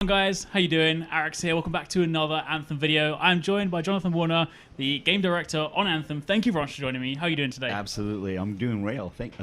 Guys, how you doing? Alex here. Welcome back to another Anthem video. I'm joined by Jonathan Uornera, the game director on Anthem. Thank you very much for joining me. How are you doing today? Absolutely, I'm doing well. Hey,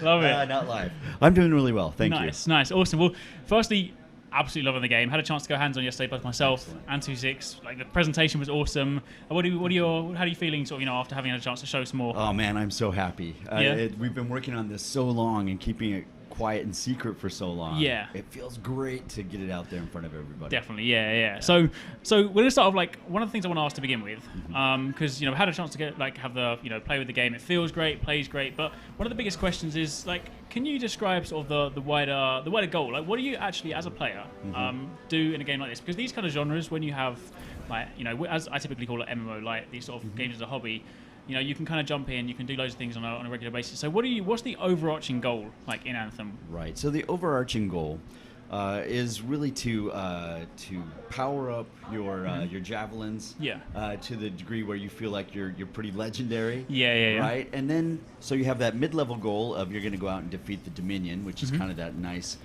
love it. Not live. I'm doing really well. Thank you. Nice, awesome. Well, firstly, absolutely loving the game. Had a chance to go hands on yesterday, both myself and 2-6. Like the presentation was awesome. How are you feeling, sort of, after having had a chance to show some more? Oh man, I'm so happy. Yeah. We've been working on this so long and keeping it quiet and secret for so long. Yeah. It feels great to get it out there in front of everybody. Definitely, yeah. So we're gonna start off, like, one of the things I want to ask to begin with, because I've had a chance to get have the play with the game. It feels great, plays great, but one of the biggest questions is, like, can you describe sort of the wider goal? Like, what do you actually, as a player, do in a game like this? Because these kind of genres, when you have, like, as I typically call it, MMO, like these sort of games as a hobby, you can kind of jump in, you can do loads of things on a regular basis. So what's the overarching goal, like, in Anthem? Right. So the overarching goal is really to power up your javelins. Yeah. To the degree where you feel like you're pretty legendary. Yeah. Right. And then so you have that mid-level goal of you're going to go out and defeat the Dominion, which is kind of that nice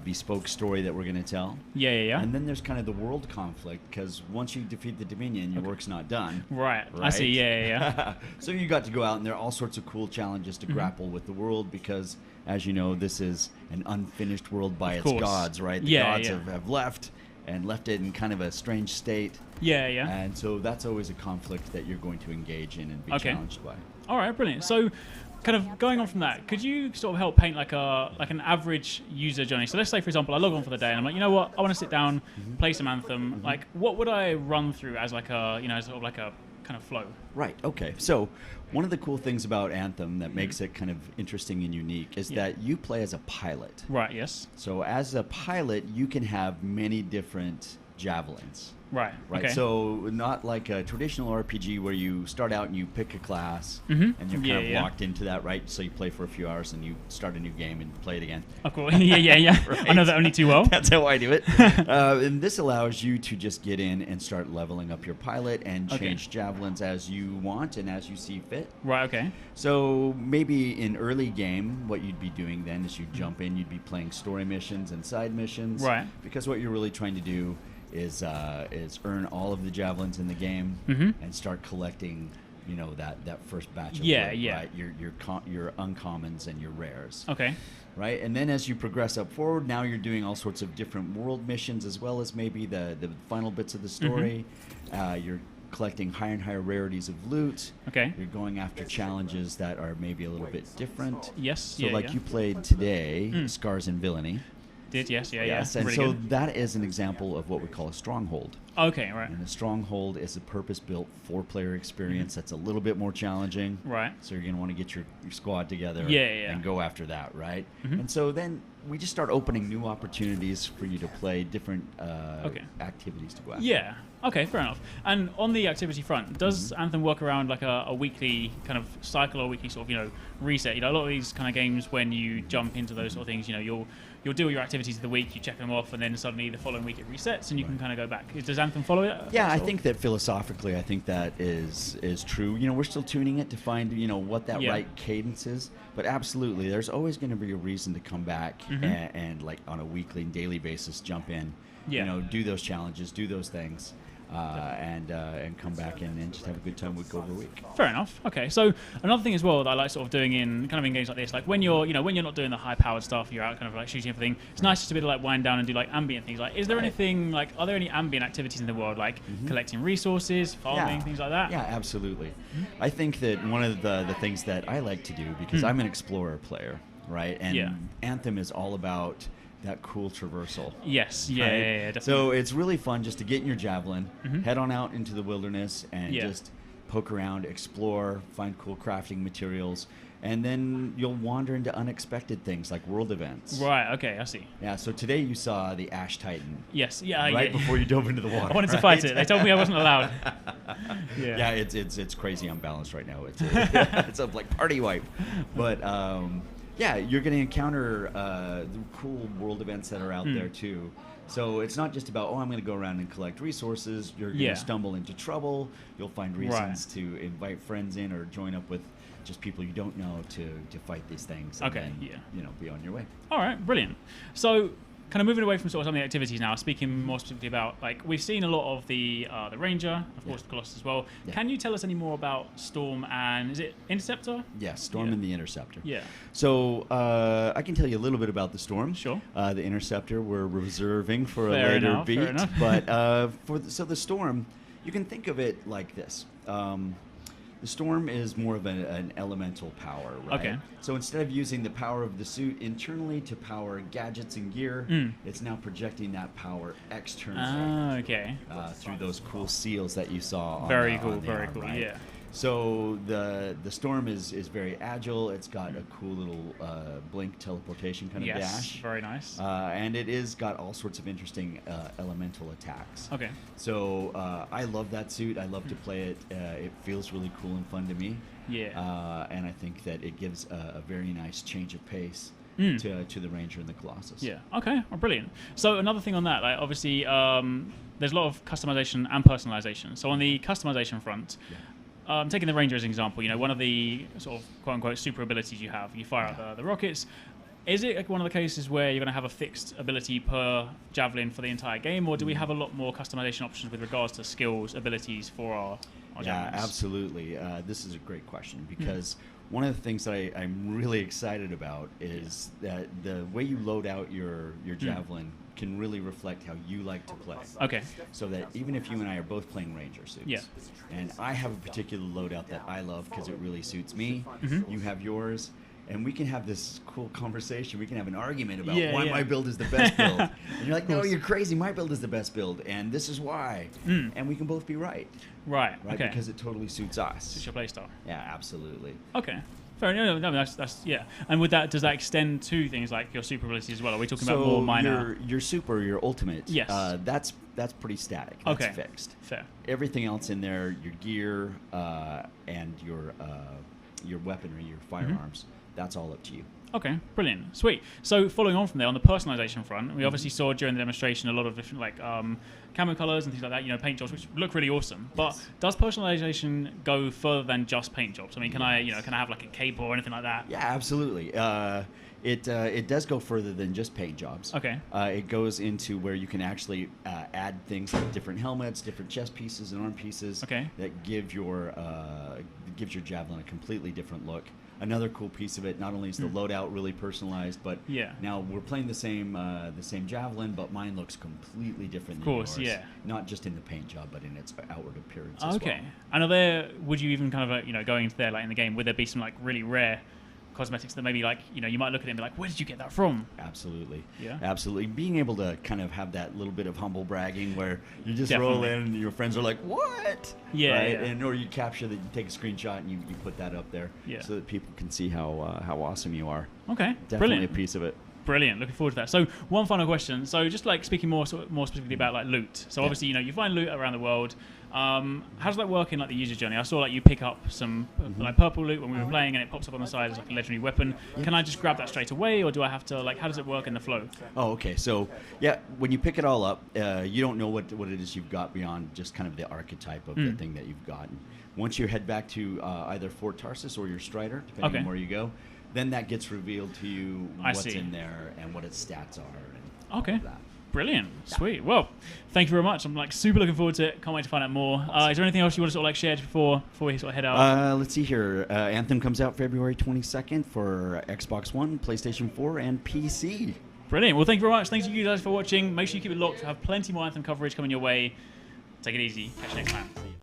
bespoke story that we're going to tell. Yeah. And then there's kind of the world conflict, because once you defeat the Dominion, your work's not done. Right. I see. Yeah. So you got to go out, and there are all sorts of cool challenges to grapple with the world, because, as you know, this is an unfinished world by its gods, right? The gods have left it in kind of a strange state. Yeah. And so that's always a conflict that you're going to engage in and be challenged by. All right, brilliant. So, kind of going on from that, could you sort of help paint like an average user journey? So let's say, for example, I log on for the day and I'm like, you know what, I want to sit down, play some Anthem. Like, what would I run through as like a, sort of like a kind of flow? Right. Okay. So one of the cool things about Anthem that makes it kind of interesting and unique is that you play as a pilot. Right. Yes. So as a pilot, you can have many different javelins. Right. Okay. So not like a traditional RPG where you start out and you pick a class and you're kind of locked into that, right? So you play for a few hours and you start a new game and play it again. Of course. Yeah. Right? I know that only too well. That's how I do it. And this allows you to just get in and start leveling up your pilot and change javelins as you want and as you see fit. Right. Okay. So maybe in early game, what you'd be doing then is you'd jump in, you'd be playing story missions and side missions. Right. Because what you're really trying to do is earn all of the javelins in the game and start collecting, that first batch of right? Your uncommons and your rares. Okay. Right, and then as you progress up forward, now you're doing all sorts of different world missions, as well as maybe the final bits of the story. You're collecting higher and higher rarities of loot. Okay. You're going after challenges that are maybe a little bit different. Yes. So you played today, Scars and Villainy. Yes, and really so good. that is an example of what we call a stronghold. Okay, right. And a stronghold is a purpose-built 4-player experience that's a little bit more challenging. Right. So you're going to want to get your squad together and go after that, right? And so then we just start opening new opportunities for you to play different activities to go after. Yeah. Okay, fair enough. And on the activity front, does Anthem work around like a weekly kind of cycle or weekly sort of, reset? A lot of these kind of games, when you jump into those sort of things, you'll do all your activities of the week, you check them off, and then suddenly the following week it resets and you can kind of go back. Does Anthem follow it? Yeah, I think that philosophically, I think that is true. We're still tuning it to find, what that right cadence is. But absolutely, there's always going to be a reason to come back and like on a weekly and daily basis, jump in, do those challenges, do those things. And come back and just have a good time week over week. Fair enough. Okay, so another thing as well that I like sort of doing in games like this, like when you're not doing the high-powered stuff, you're out kind of like shooting everything. It's nice just to be able to like wind down and do like ambient things. Like, is there anything like, are there any ambient activities in the world, like collecting resources, farming, things like that? Yeah, absolutely. I think that one of the things that I like to do, because I'm an explorer player, right? And Anthem is all about that cool traversal. Yes, yeah, definitely. So it's really fun just to get in your javelin, head on out into the wilderness, and just poke around, explore, find cool crafting materials, and then you'll wander into unexpected things like world events. Right. Okay, I see. Yeah. So today you saw the Ash Titan. Yes. Yeah. Right before you dove into the water. I wanted to fight it. They told me I wasn't allowed. Yeah. It's crazy unbalanced right now. It's a like party wipe, but. Yeah, you're going to encounter the cool world events that are out there too. So it's not just about, I'm going to go around and collect resources. You're going to stumble into trouble. You'll find reasons to invite friends in or join up with just people you don't know to fight these things. And then, be on your way. All right, brilliant. So kind of moving away from sort of some of the activities now, speaking more specifically about, like, we've seen a lot of the Ranger, of course, the Colossus as well. Yeah. Can you tell us any more about Storm and, is it Interceptor? Yeah, Storm and the Interceptor. Yeah. So I can tell you a little bit about the Storm. Sure. The Interceptor we're reserving for a later beat. Fair enough. But so the Storm, you can think of it like this. The Storm is more of an elemental power, right? Okay. So instead of using the power of the suit internally to power gadgets and gear, it's now projecting that power externally. Okay. Through those cool seals that you saw on very the cool, arm, very cool, right? yeah. So the Storm is very agile. It's got a cool little blink teleportation kind of dash. Very nice. And it is got all sorts of interesting elemental attacks. Okay. So I love that suit. I love to play it. It feels really cool and fun to me. Yeah. And I think that it gives a very nice change of pace to the Ranger and the Colossus. Yeah. Okay. Oh, brilliant. So another thing on that, like obviously, there's a lot of customization and personalization. So on the customization front. Taking the Ranger as an example, one of the sort of quote-unquote super abilities you have, you fire out the rockets. Is it one of the cases where you're going to have a fixed ability per javelin for the entire game, or do we have a lot more customization options with regards to skills, abilities for our javelins? Yeah, absolutely. This is a great question because one of the things that I'm really excited about is that the way you load out your javelin can really reflect how you like to play. Okay. So that even if you and I are both playing Ranger suits, and I have a particular loadout that I love because it really suits me, you have yours, and we can have this cool conversation. We can have an argument about why my build is the best build. And you're like, no, you're crazy. My build is the best build, and this is why. And we can both be right. Right. Okay. Because it totally suits us. Suits your playstyle. Yeah, absolutely. Okay. Fair. No, that's yeah. And with that, does that extend to things like your super abilities as well? Are we talking about more minor? Your super, your ultimate. Yes. That's pretty static. That's fixed. Fair. Everything else in there, your gear and your weaponry, your firearms, that's all up to you. Okay, brilliant, sweet. So following on from there, on the personalization front, we obviously saw during the demonstration a lot of different like camo colors and things like that, paint jobs, which look really awesome. But does personalization go further than just paint jobs? I mean, can I have like a cape or anything like that? Yeah, absolutely. It does go further than just paint jobs. Okay. It goes into where you can actually add things like different helmets, different chest pieces and arm pieces that give your javelin a completely different look. Another cool piece of it, not only is the loadout really personalized, but now we're playing the same javelin, but mine looks completely different than yours. Not just in the paint job, but in its outward appearance as well. And would you even kind of, going into there, like in the game, would there be some like really rare cosmetics that maybe like, you might look at it and be like, where did you get that from? Absolutely. Yeah. Absolutely. Being able to kind of have that little bit of humble bragging where you just roll in and your friends are like, what? Yeah. Right? Yeah. And or you capture that, you take a screenshot and you put that up there so that people can see how awesome you are. Okay. Definitely Brilliant. a piece of it. Brilliant. Looking forward to that. So one final question. So just like speaking more specifically about like loot. So obviously, you find loot around the world. How does that work in like the user journey? I saw like you pick up some like purple loot when we were playing, and it pops up on the side as like a legendary weapon. Can I just grab that straight away, or do I have to how does it work in the flow? Oh, okay. So when you pick it all up, you don't know what it is you've got beyond just kind of the archetype of the thing that you've gotten. Once you head back to either Fort Tarsus or your Strider, depending on where you go, then that gets revealed to you what's in there and what its stats are. And all of that. Brilliant. Sweet. Well, thank you very much. I'm like super looking forward to it. Can't wait to find out more. Is there anything else you want to sort of like share before we sort of head out? Let's see here. Anthem comes out February 22nd for Xbox One, PlayStation 4, and PC. Brilliant. Well, thank you very much. Thank you guys for watching. Make sure you keep it locked. We'll have plenty more Anthem coverage coming your way. Take it easy. Catch you next time.